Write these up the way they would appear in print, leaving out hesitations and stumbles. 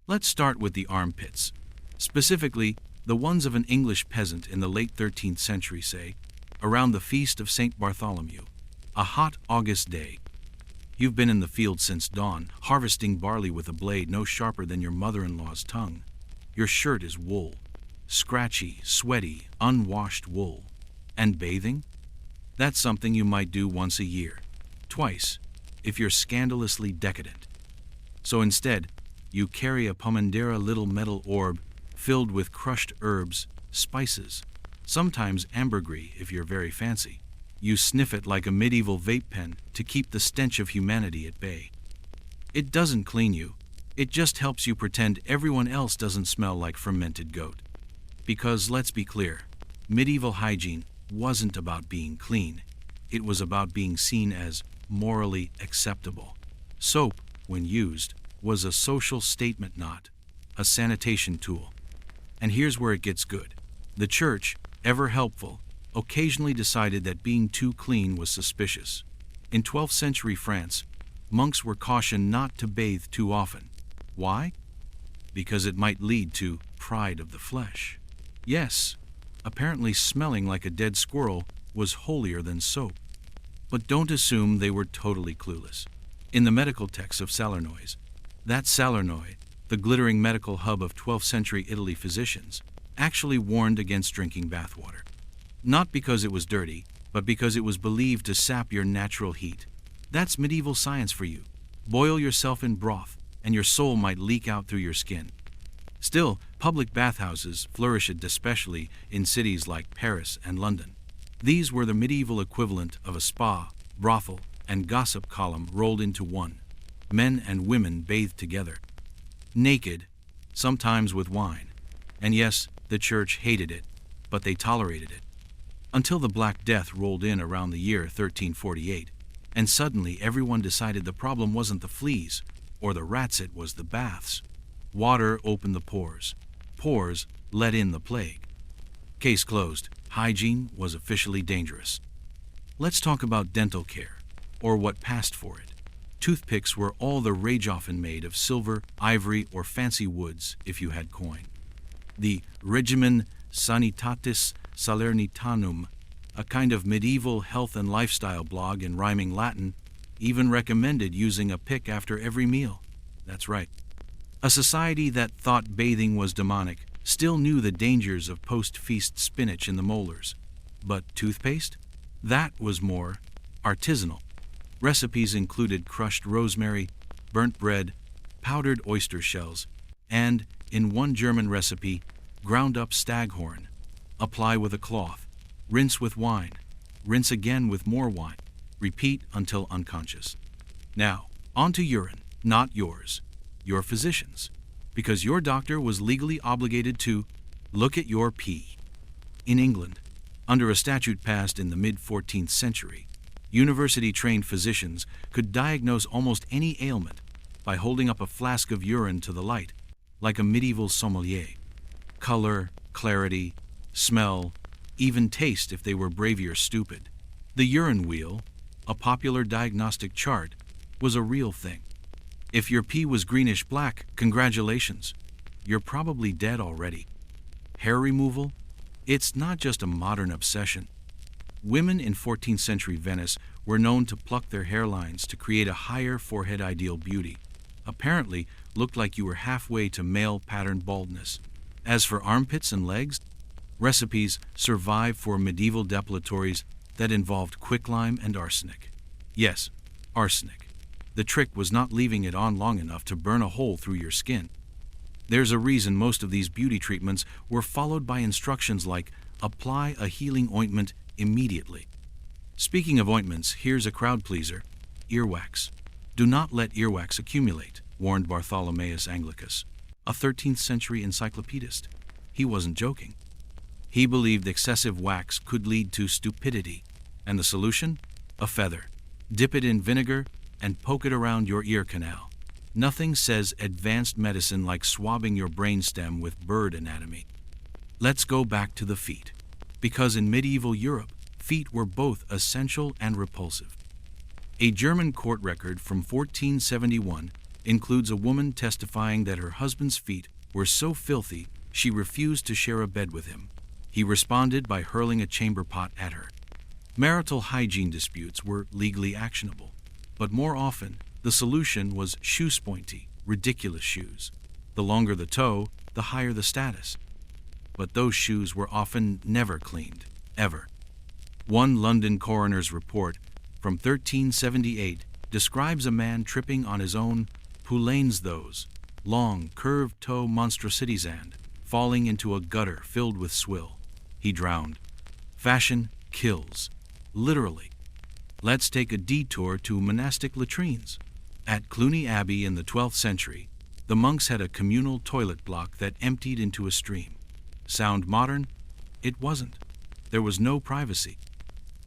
Let's start with the armpits. Specifically, the ones of an English peasant in the late 13th century, say, around the feast of St. Bartholomew. A hot August day. You've been in the field since dawn, harvesting barley with a blade no sharper than your mother-in-law's tongue. Your shirt is wool. Scratchy, sweaty, unwashed wool. And bathing? That's something you might do once a year. Twice, if you're scandalously decadent. So instead, you carry a pomandera little metal orb filled with crushed herbs, spices, sometimes ambergris if you're very fancy. You sniff it like a medieval vape pen to keep the stench of humanity at bay. It doesn't clean you. It just helps you pretend everyone else doesn't smell like fermented goat. Because let's be clear, medieval hygiene wasn't about being clean. It was about being seen as morally acceptable. Soap, when used, was a social statement, not a sanitation tool. And here's where it gets good. The church, ever helpful, occasionally decided that being too clean was suspicious. In 12th century France, monks were cautioned not to bathe too often. Why? Because it might lead to pride of the flesh. Yes, apparently smelling like a dead squirrel was holier than soap. But don't assume they were totally clueless. In the medical texts of Salernois, that Salerno, the glittering medical hub of 12th century Italy physicians, actually warned against drinking bathwater. Not because it was dirty, but because it was believed to sap your natural heat. That's medieval science for you. Boil yourself in broth, and your soul might leak out through your skin. Still, public bathhouses flourished especially in cities like Paris and London. These were the medieval equivalent of a spa, brothel, and gossip column rolled into one. Men and women bathed together. Naked, sometimes with wine. And yes, the church hated it, but they tolerated it. Until the Black Death rolled in around the year 1348, and suddenly everyone decided the problem wasn't the fleas or the rats, it was the baths. Water opened the pores. Pores let in the plague. Case closed. Hygiene was officially dangerous. Let's talk about dental care, or what passed for it. Toothpicks were all the rage, often made of silver, ivory, or fancy woods if you had coin. The Regimen Sanitatis Salernitanum, a kind of medieval health and lifestyle blog in rhyming Latin, even recommended using a pick after every meal. That's right. A society that thought bathing was demonic still knew the dangers of post-feast spinach in the molars. But toothpaste? That was more artisanal. Recipes included crushed rosemary, burnt bread, powdered oyster shells, and, in one German recipe, ground up staghorn. Apply with a cloth. Rinse with wine. Rinse again with more wine. Repeat until unconscious. Now, on to urine, not yours. Your physician's. Because your doctor was legally obligated to look at your pee. In England, under a statute passed in the mid-14th century, university-trained physicians could diagnose almost any ailment by holding up a flask of urine to the light, like a medieval sommelier. Color, clarity, smell, even taste if they were bravier stupid. The urine wheel, a popular diagnostic chart, was a real thing. If your pee was greenish-black, congratulations. You're probably dead already. Hair removal? It's not just a modern obsession. Women in 14th century Venice were known to pluck their hairlines to create a higher forehead ideal beauty. Apparently, looked like you were halfway to male pattern baldness. As for armpits and legs, recipes survived for medieval depilatories that involved quicklime and arsenic. Yes, arsenic. The trick was not leaving it on long enough to burn a hole through your skin. There's a reason most of these beauty treatments were followed by instructions like, apply a healing ointment immediately. Speaking of ointments, here's a crowd pleaser, earwax. Do not let earwax accumulate, warned Bartholomeus Anglicus, a 13th century encyclopedist. He wasn't joking. He believed excessive wax could lead to stupidity. And the solution? A feather. Dip it in vinegar and poke it around your ear canal. Nothing says advanced medicine like swabbing your brainstem with bird anatomy. Let's go back to the feet. Because in medieval Europe, feet were both essential and repulsive. A German court record from 1471 includes a woman testifying that her husband's feet were so filthy she refused to share a bed with him. He responded by hurling a chamber pot at her. Marital hygiene disputes were legally actionable, but more often, the solution was shoe-spointy, ridiculous shoes. The longer the toe, the higher the status. But those shoes were often never cleaned, ever. One London coroner's report from 1378 describes a man tripping on his own poulains, those long, curved toe monstrosities, and falling into a gutter filled with swill. He drowned. Fashion kills, literally. Let's take a detour to monastic latrines. At Cluny Abbey in the 12th century, the monks had a communal toilet block that emptied into a stream. Sound modern? It wasn't. There was no privacy.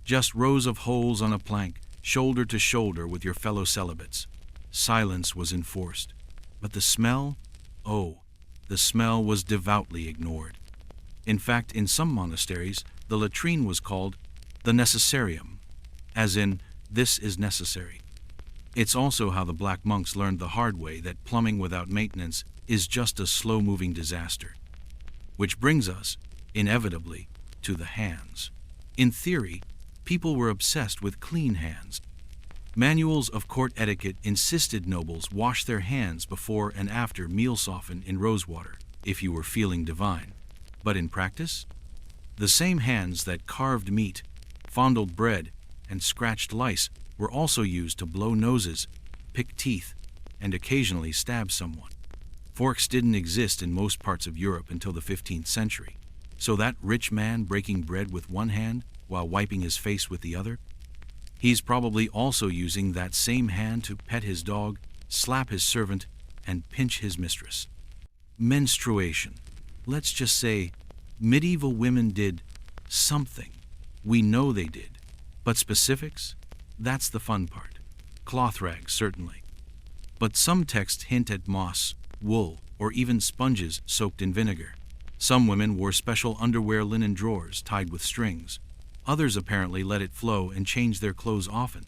Just rows of holes on a plank, shoulder to shoulder with your fellow celibates. Silence was enforced. But the smell? Oh, the smell was devoutly ignored. In fact, in some monasteries, the latrine was called the necessarium, as in, this is necessary. It's also how the black monks learned the hard way that plumbing without maintenance is just a slow-moving disaster. Which brings us, inevitably, to the hands. In theory, people were obsessed with clean hands. Manuals of court etiquette insisted nobles wash their hands before and after meal soften in rosewater, if you were feeling divine. But in practice, the same hands that carved meat, fondled bread, and scratched lice were also used to blow noses, pick teeth, and occasionally stab someone. Forks didn't exist in most parts of Europe until the 15th century, so that rich man breaking bread with one hand while wiping his face with the other, he's probably also using that same hand to pet his dog, slap his servant, and pinch his mistress. Menstruation. Let's just say, medieval women did something. We know they did. But specifics? That's the fun part. Cloth rags, certainly. But some texts hint at moss, wool, or even sponges soaked in vinegar. Some women wore special underwear linen drawers tied with strings. Others apparently let it flow and changed their clothes often.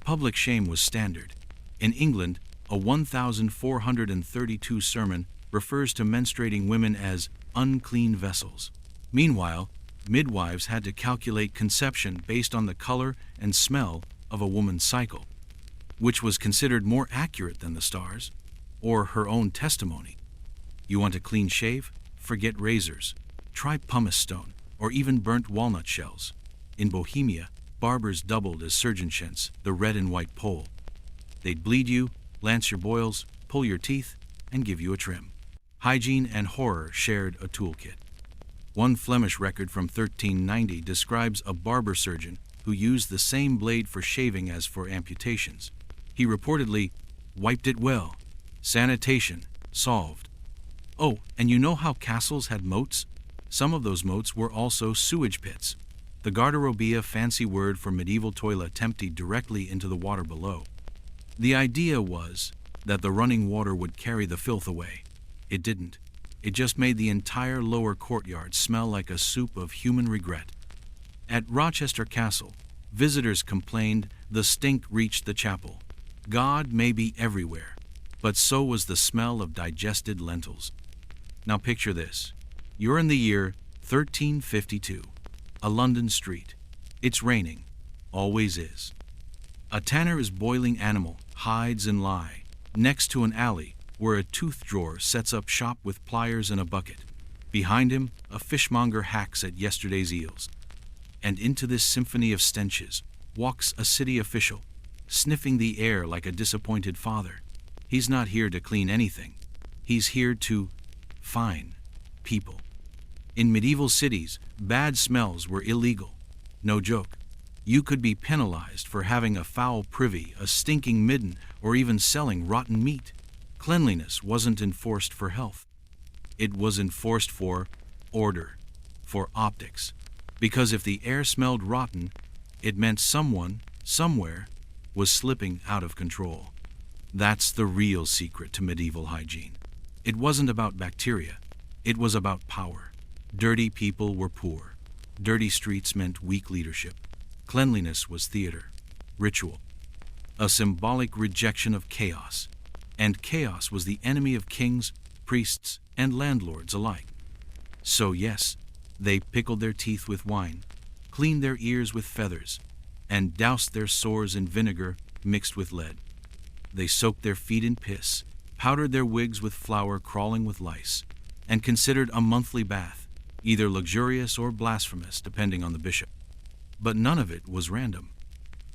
Public shame was standard. In England, a 1432 sermon refers to menstruating women as unclean vessels. Meanwhile, midwives had to calculate conception based on the color and smell of a woman's cycle, which was considered more accurate than the stars, or her own testimony. You want a clean shave? Forget razors. Try pumice stone, or even burnt walnut shells. In Bohemia, barbers doubled as surgeonships, the red and white pole. They'd bleed you, lance your boils, pull your teeth, and give you a trim. Hygiene and horror shared a toolkit. One Flemish record from 1390 describes a barber surgeon who used the same blade for shaving as for amputations. He reportedly wiped it well. Sanitation solved. Oh, and you know how castles had moats? Some of those moats were also sewage pits. The garderobia, fancy word for medieval toilet, emptied directly into the water below. The idea was that the running water would carry the filth away. It didn't. It just made the entire lower courtyard smell like a soup of human regret. At Rochester Castle, visitors complained the stink reached the chapel. God may be everywhere, but so was the smell of digested lentils. Now picture this. You're in the year 1352, a London street. It's raining, always is. A tanner is boiling animal, hides and lye, next to an alley where a tooth drawer sets up shop with pliers and a bucket. Behind him, a fishmonger hacks at yesterday's eels. And into this symphony of stenches walks a city official, sniffing the air like a disappointed father. He's not here to clean anything. He's here to fine people. In medieval cities, bad smells were illegal. No joke. You could be penalized for having a foul privy, a stinking midden, or even selling rotten meat. Cleanliness wasn't enforced for health. It was enforced for order, for optics. Because if the air smelled rotten, it meant someone, somewhere, was slipping out of control. That's the real secret to medieval hygiene. It wasn't about bacteria. It was about power. Dirty people were poor. Dirty streets meant weak leadership. Cleanliness was theater, ritual, a symbolic rejection of chaos. and chaos was the enemy of kings, priests, and landlords alike. So yes, they pickled their teeth with wine, cleaned their ears with feathers, and doused their sores in vinegar mixed with lead. They soaked their feet in piss, powdered their wigs with flour crawling with lice, and considered a monthly bath either luxurious or blasphemous depending on the bishop. But none of it was random.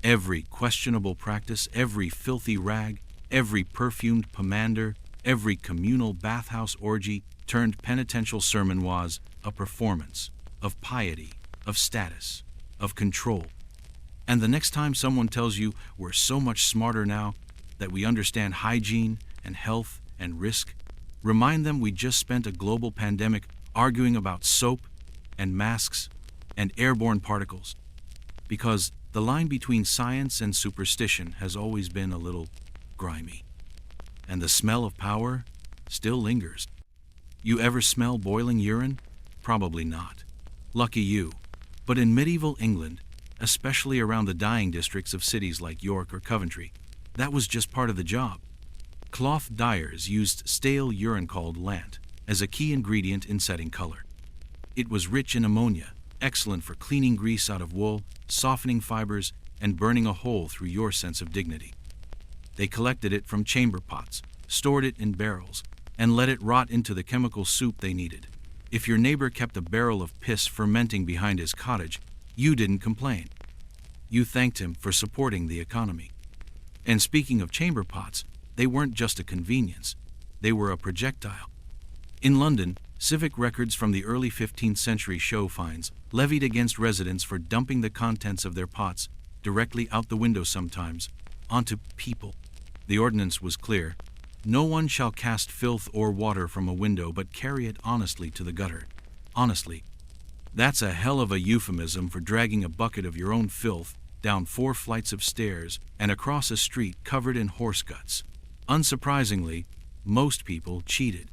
Every questionable practice, every filthy rag, every perfumed pomander, every communal bathhouse orgy turned penitential sermon was a performance of piety, of status, of control. And the next time someone tells you we're so much smarter now, that we understand hygiene and health and risk, remind them we just spent a global pandemic arguing about soap and masks and airborne particles. Because the line between science and superstition has always been a little grimy. And the smell of power still lingers. You ever smell boiling urine? Probably not. Lucky you. But in medieval England, especially around the dyeing districts of cities like York or Coventry, that was just part of the job. Cloth dyers used stale urine called lant as a key ingredient in setting color. It was rich in ammonia, excellent for cleaning grease out of wool, softening fibers, and burning a hole through your sense of dignity. They collected it from chamber pots, stored it in barrels, and let it rot into the chemical soup they needed. If your neighbor kept a barrel of piss fermenting behind his cottage, you didn't complain. You thanked him for supporting the economy. And speaking of chamber pots, they weren't just a convenience, they were a projectile. In London, civic records from the early 15th century show fines levied against residents for dumping the contents of their pots directly out the window, sometimes onto people. The ordinance was clear: no one shall cast filth or water from a window but carry it honestly to the gutter. Honestly. That's a hell of a euphemism for dragging a bucket of your own filth down 4 flights of stairs and across a street covered in horse guts. Unsurprisingly, most people cheated.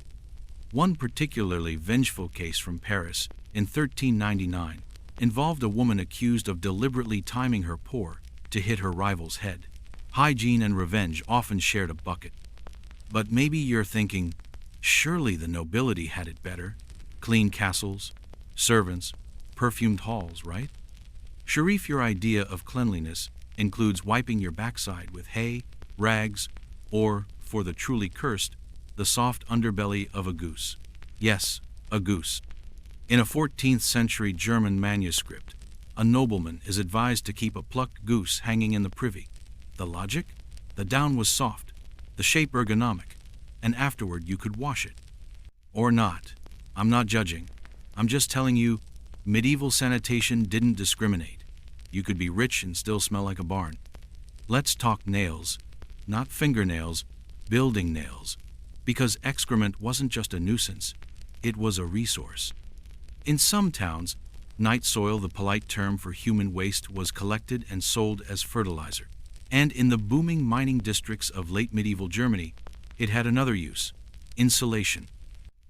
One particularly vengeful case from Paris in 1399 involved a woman accused of deliberately timing her pour to hit her rival's head. Hygiene and revenge often shared a bucket. But maybe you're thinking, surely the nobility had it better. Clean castles, servants, perfumed halls, right? Sharif, your idea of cleanliness includes wiping your backside with hay, rags, or, for the truly cursed, the soft underbelly of a goose. Yes, a goose. In a 14th century German manuscript, a nobleman is advised to keep a plucked goose hanging in the privy. The logic? The down was soft, the shape ergonomic, and afterward you could wash it. Or not. I'm not judging. I'm just telling you, medieval sanitation didn't discriminate. You could be rich and still smell like a barn. Let's talk nails, not fingernails, building nails. Because excrement wasn't just a nuisance, it was a resource. In some towns, night soil, the polite term for human waste, was collected and sold as fertilizer. And in the booming mining districts of late medieval Germany, it had another use: insulation.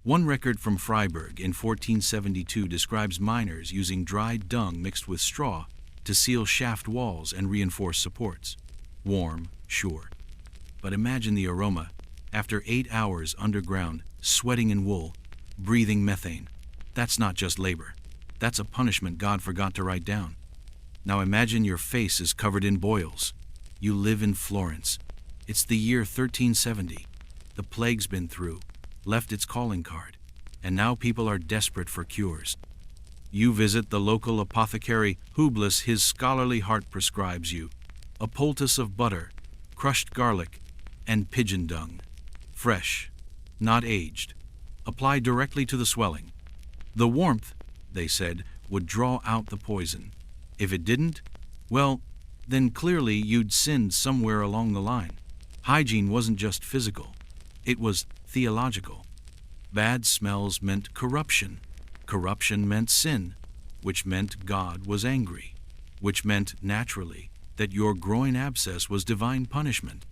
One record from Freiburg in 1472 describes miners using dried dung mixed with straw to seal shaft walls and reinforce supports. Warm, sure. But imagine the aroma. After 8 hours underground, sweating in wool, breathing methane. That's not just labor. That's a punishment God forgot to write down. Now imagine your face is covered in boils. You live in Florence. It's the year 1370. The plague's been through, left its calling card, and now people are desperate for cures. You visit the local apothecary. Hublis, his scholarly heart prescribes you a poultice of butter, crushed garlic, and pigeon dung. Fresh, not aged. Apply directly to the swelling. The warmth, they said, would draw out the poison. If it didn't, well, then clearly you'd sinned somewhere along the line. Hygiene wasn't just physical, it was theological. Bad smells meant corruption. Corruption meant sin, which meant God was angry, which meant, naturally, that your groin abscess was divine punishment.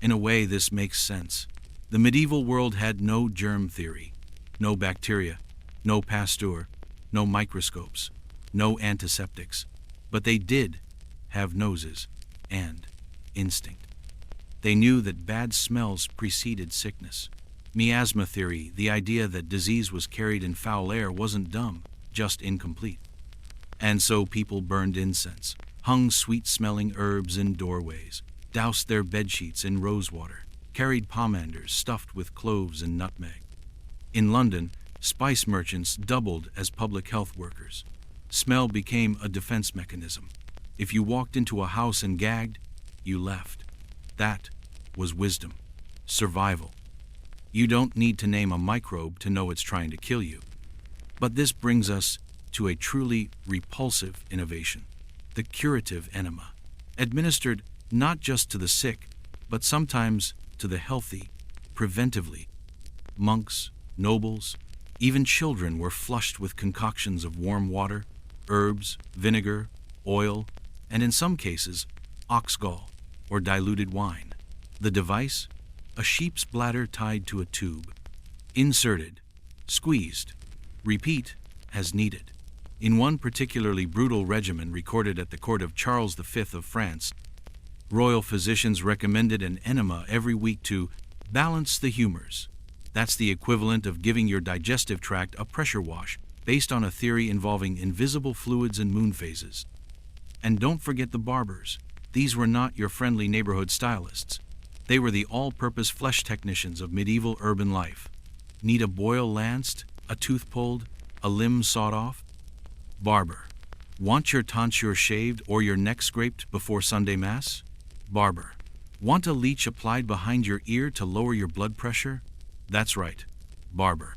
In a way, this makes sense. The medieval world had no germ theory, no bacteria, no Pasteur, no microscopes, no antiseptics, but they did have noses and instinct. They knew that bad smells preceded sickness. Miasma theory, the idea that disease was carried in foul air, wasn't dumb, just incomplete. And so people burned incense, hung sweet-smelling herbs in doorways, doused their bedsheets in rosewater, carried pomanders stuffed with cloves and nutmeg. In London, spice merchants doubled as public health workers. Smell became a defense mechanism. If you walked into a house and gagged, you left. That was wisdom, survival. You don't need to name a microbe to know it's trying to kill you. But this brings us to a truly repulsive innovation: the curative enema, administered not just to the sick, but sometimes to the healthy, preventively. Monks, nobles, even children were flushed with concoctions of warm water, herbs, vinegar, oil, and in some cases, oxgall or diluted wine. The device? A sheep's bladder tied to a tube. Inserted, squeezed, repeat as needed. In one particularly brutal regimen recorded at the court of Charles V of France, royal physicians recommended an enema every week to balance the humors. That's the equivalent of giving your digestive tract a pressure wash, based on a theory involving invisible fluids and moon phases. And don't forget the barbers. These were not your friendly neighborhood stylists. They were the all-purpose flesh technicians of medieval urban life. Need a boil lanced, a tooth pulled, a limb sawed off? Barber. Want your tonsure shaved or your neck scraped before Sunday Mass? Barber. Want a leech applied behind your ear to lower your blood pressure? That's right, barber.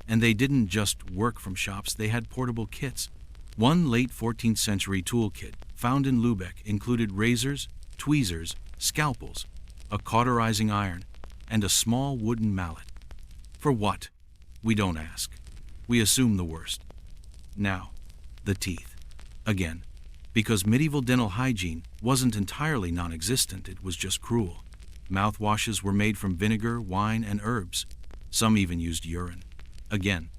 And they didn't just work from shops, they had portable kits. One late 14th century toolkit, found in Lubeck, included razors, tweezers, scalpels, a cauterizing iron, and a small wooden mallet. For what? We don't ask. We assume the worst. Now, the teeth. Again, because medieval dental hygiene wasn't entirely non-existent, it was just cruel. Mouthwashes were made from vinegar, wine, and herbs. Some even used urine. Again,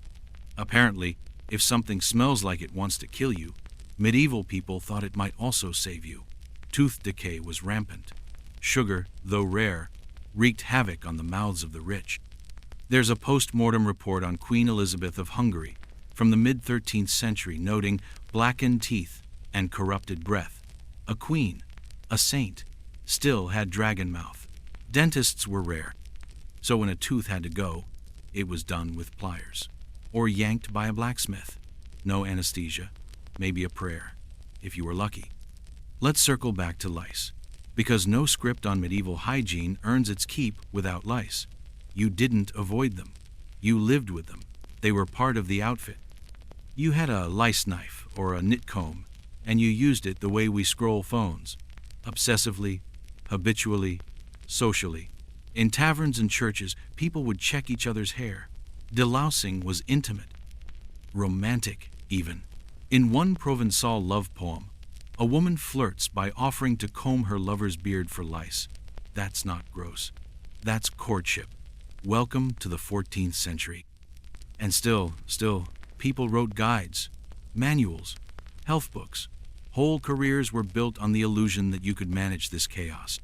apparently, if something smells like it wants to kill you, medieval people thought it might also save you. Tooth decay was rampant. Sugar, though rare, wreaked havoc on the mouths of the rich. There's a post-mortem report on Queen Elizabeth of Hungary from the mid-13th century noting blackened teeth and corrupted breath. A queen, a saint, still had dragon mouth. Dentists were rare, so when a tooth had to go, it was done with pliers, or yanked by a blacksmith. No anesthesia, maybe a prayer, if you were lucky. Let's circle back to lice, because no script on medieval hygiene earns its keep without lice. You didn't avoid them. You lived with them. They were part of the outfit. You had a lice knife or a knit comb, and you used it the way we scroll phones, obsessively, habitually, socially. In taverns and churches, people would check each other's hair. Delousing was intimate, romantic even. In one Provençal love poem, a woman flirts by offering to comb her lover's beard for lice. That's not gross. That's courtship. Welcome to the 14th century. And still, people wrote guides, manuals, health books. Whole careers were built on the illusion that you could manage this chaos.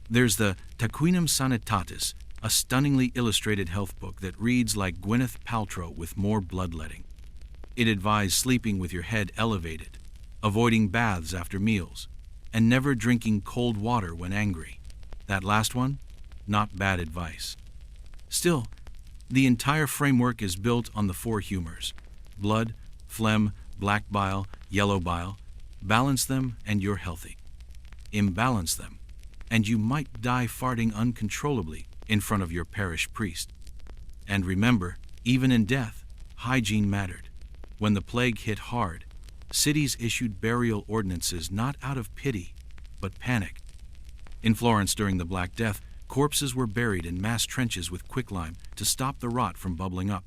There's the Taquinum Sanitatis, a stunningly illustrated health book that reads like Gwyneth Paltrow with more bloodletting. It advised sleeping with your head elevated, avoiding baths after meals, and never drinking cold water when angry. That last one? Not bad advice. Still, the entire framework is built on the four humors: blood, phlegm, black bile, yellow bile. Balance them and you're healthy. Imbalance them, and you might die farting uncontrollably in front of your parish priest. And remember, even in death, hygiene mattered. When the plague hit hard, cities issued burial ordinances not out of pity, but panic. In Florence during the Black Death, corpses were buried in mass trenches with quicklime to stop the rot from bubbling up.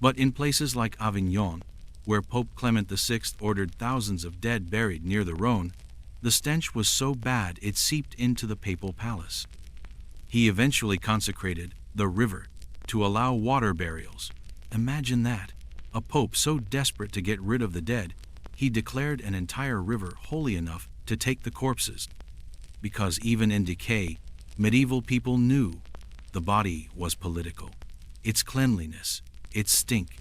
But in places like Avignon, where Pope Clement VI ordered thousands of dead buried near the Rhone, the stench was so bad it seeped into the papal palace. He eventually consecrated the river to allow water burials. Imagine that, a pope so desperate to get rid of the dead, he declared an entire river holy enough to take the corpses. Because even in decay, Medieval people knew the body was political. Its cleanliness, its stink,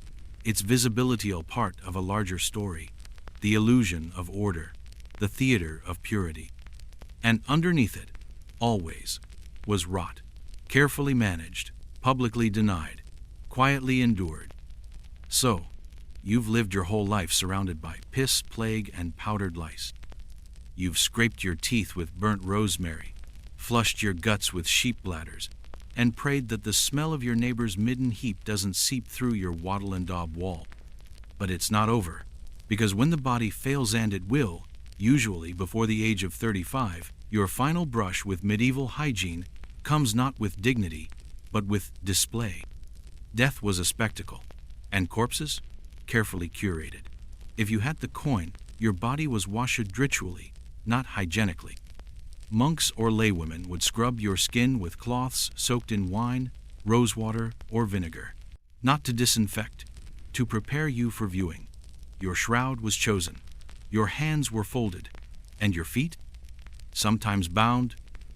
its visibility all part of a larger story, the illusion of order, the theater of purity. And underneath it, always, was rot, carefully managed, publicly denied, quietly endured. So, you've lived your whole life surrounded by piss, plague, and powdered lice. You've scraped your teeth with burnt rosemary, flushed your guts with sheep bladders, and prayed that the smell of your neighbor's midden heap doesn't seep through your wattle and daub wall. But it's not over, because when the body fails, and it will, usually before the age of 35, your final brush with medieval hygiene comes not with dignity, but with display. Death was a spectacle, and corpses, carefully curated. If you had the coin, your body was washed ritually, not hygienically. Monks or laywomen would scrub your skin with cloths soaked in wine, rosewater, or vinegar, not to disinfect, to prepare you for viewing. Your shroud was chosen, your hands were folded, and your feet, sometimes bound,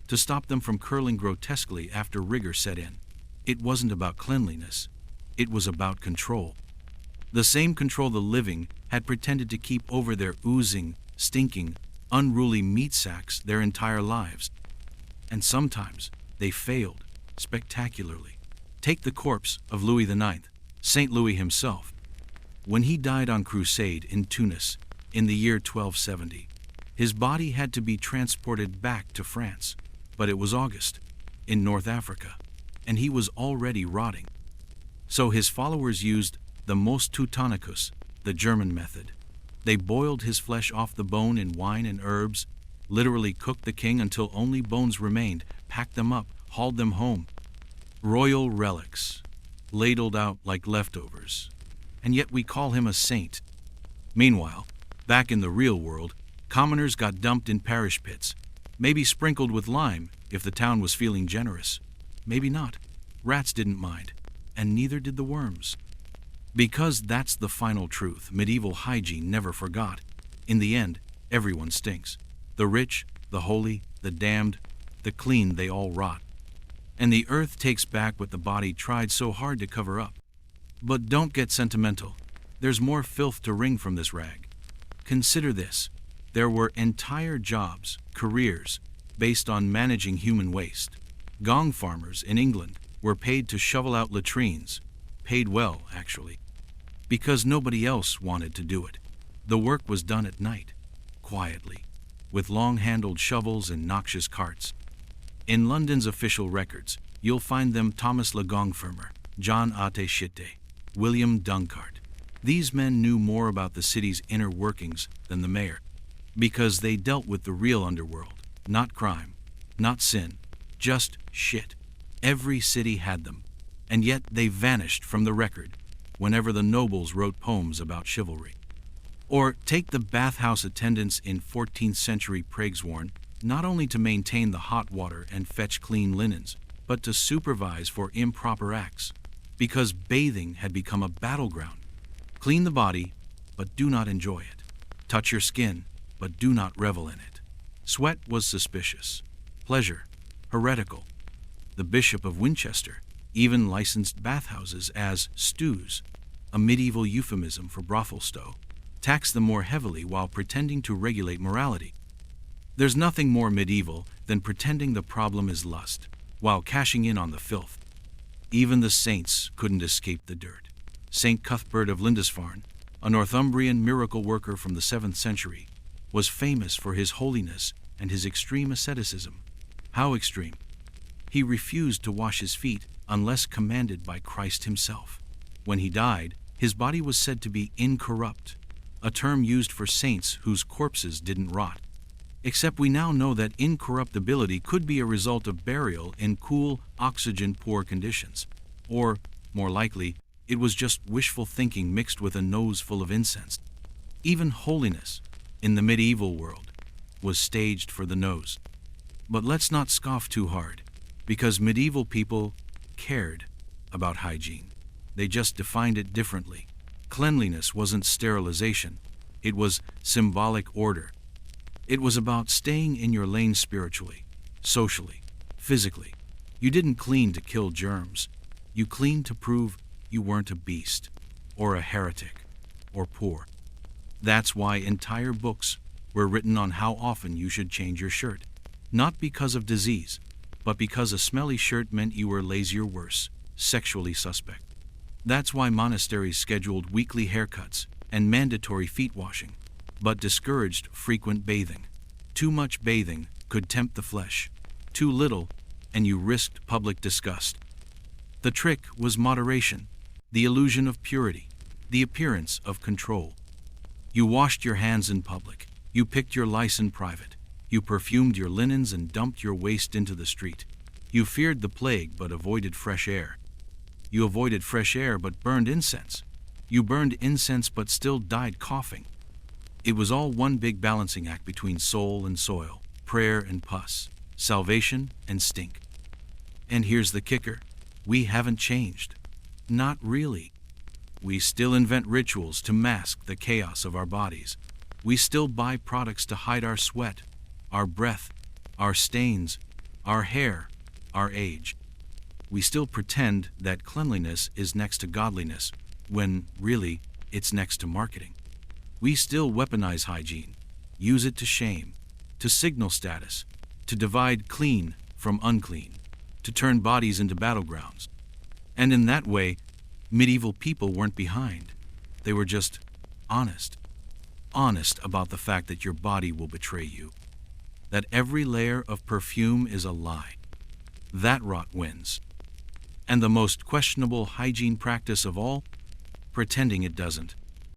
to stop them from curling grotesquely after rigor set in. It wasn't about cleanliness, it was about control. The same control the living had pretended to keep over their oozing, stinking, unruly meat sacks their entire lives. And sometimes they failed spectacularly. Take the corpse of Louis IX, St. Louis himself. When he died on crusade in Tunis in the year 1270, his body had to be transported back to France, but it was August, in North Africa, and he was already rotting. So his followers used the mos teutonicus, the German method. They boiled his flesh off the bone in wine and herbs, literally cooked the king until only bones remained, packed them up, hauled them home. Royal relics, ladled out like leftovers. And yet we call him a saint. Meanwhile, back in the real world, commoners got dumped in parish pits, maybe sprinkled with lime if the town was feeling generous. Maybe not. Rats didn't mind, and neither did the worms. Because that's the final truth medieval hygiene never forgot. In the end, everyone stinks. The rich, the holy, the damned, the clean, they all rot. And the earth takes back what the body tried so hard to cover up. But don't get sentimental. There's more filth to wring from this rag. Consider this. There were entire jobs, careers, based on managing human waste. Gong farmers in England were paid to shovel out latrines, paid well, actually, because nobody else wanted to do it. The work was done at night, quietly, with long-handled shovels and noxious carts. In London's official records, you'll find them Thomas le Gongfermer, John Ate Shitte, William Duncart. These men knew more about the city's inner workings than the mayor, because they dealt with the real underworld, not crime, not sin, just shit. Every city had them, and yet they vanished from the record whenever the nobles wrote poems about chivalry. Or take the bathhouse attendants in 14th century Prague's not only to maintain the hot water and fetch clean linens, but to supervise for improper acts, because bathing had become a battleground. Clean the body, but do not enjoy it. Touch your skin, but do not revel in it. Sweat was suspicious. Pleasure, heretical. The Bishop of Winchester even licensed bathhouses as stews, a medieval euphemism for brothel stow, taxed them more heavily while pretending to regulate morality. There's nothing more medieval than pretending the problem is lust, while cashing in on the filth. Even the saints couldn't escape the dirt. St. Cuthbert of Lindisfarne, a Northumbrian miracle worker from the 7th century, was famous for his holiness and his extreme asceticism. How extreme? He refused to wash his feet unless commanded by Christ himself. When he died, his body was said to be incorrupt, a term used for saints whose corpses didn't rot. Except we now know that incorruptibility could be a result of burial in cool, oxygen-poor conditions. Or, more likely, it was just wishful thinking mixed with a nose full of incense. Even holiness, in the medieval world, was staged for the nose. But let's not scoff too hard, because medieval people cared about hygiene. They just defined it differently. Cleanliness wasn't sterilization, it was symbolic order. It was about staying in your lane spiritually, socially, physically. You didn't clean to kill germs. You cleaned to prove you weren't a beast, or a heretic, or poor. That's why entire books were written on how often you should change your shirt. Not because of disease, but because a smelly shirt meant you were lazy or worse, sexually suspect. That's why monasteries scheduled weekly haircuts and mandatory feet washing, but discouraged frequent bathing. Too much bathing could tempt the flesh. Too little, and you risked public disgust. The trick was moderation, the illusion of purity, the appearance of control. You washed your hands in public. You picked your lice in private. You perfumed your linens and dumped your waste into the street. You feared the plague but avoided fresh air. You avoided fresh air but burned incense. You burned incense but still died coughing. It was all one big balancing act between soul and soil, prayer and pus, salvation and stink. And here's the kicker. We haven't changed. Not really. We still invent rituals to mask the chaos of our bodies. We still buy products to hide our sweat, our breath, our stains, our hair, our age. We still pretend that cleanliness is next to godliness, when, really, it's next to marketing. We still weaponize hygiene, use it to shame, to signal status, to divide clean from unclean, to turn bodies into battlegrounds. And in that way, medieval people weren't behind. They were just honest. Honest about the fact that your body will betray you. That every layer of perfume is a lie. That rot wins. And the most questionable hygiene practice of all? Pretending it doesn't.